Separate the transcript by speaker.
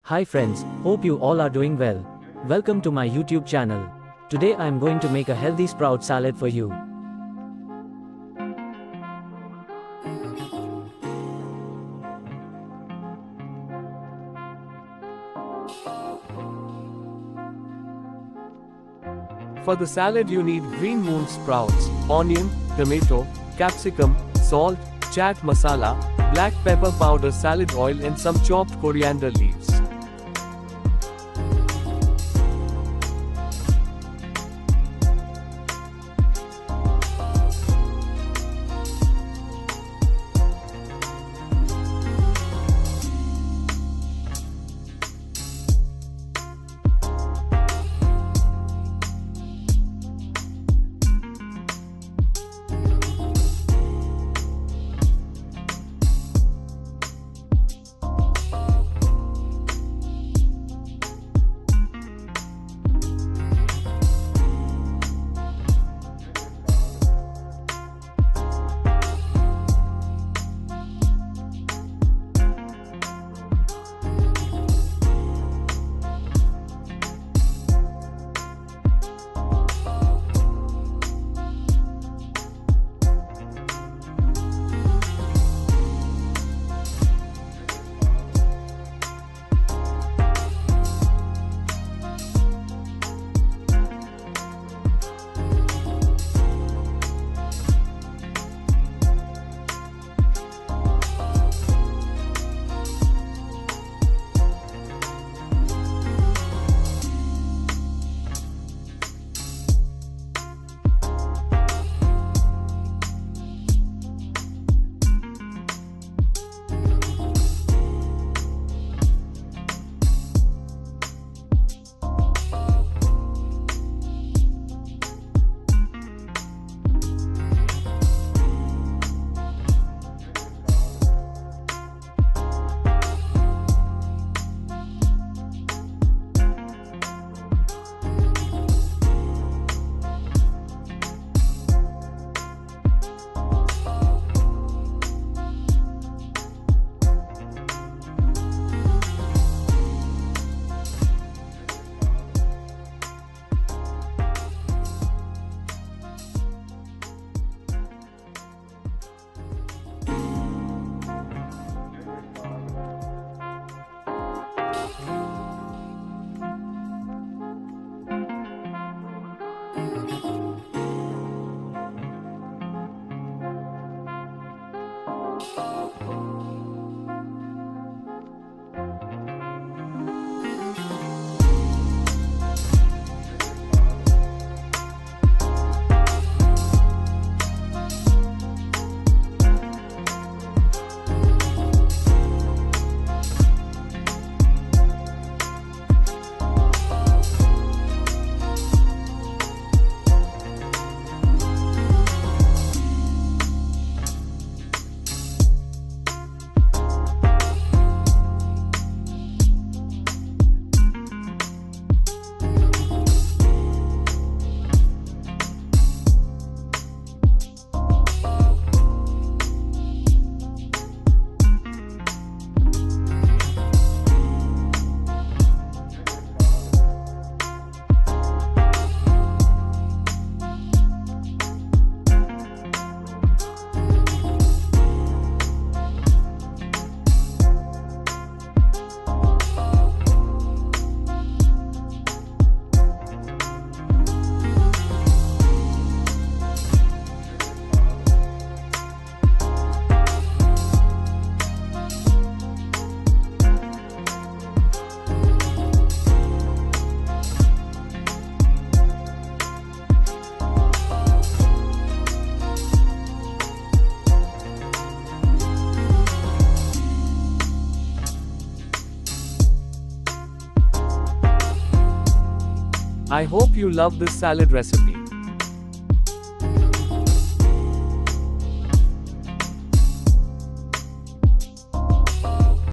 Speaker 1: Hi friends, hope you all are doing well. Welcome to my YouTube channel. Today I am going to make a healthy sprout salad for you.
Speaker 2: For the salad you need green mung sprouts, onion, tomato, capsicum, salt, chaat masala, black pepper powder, salad oil and some chopped coriander leaves. I hope you love this salad recipe.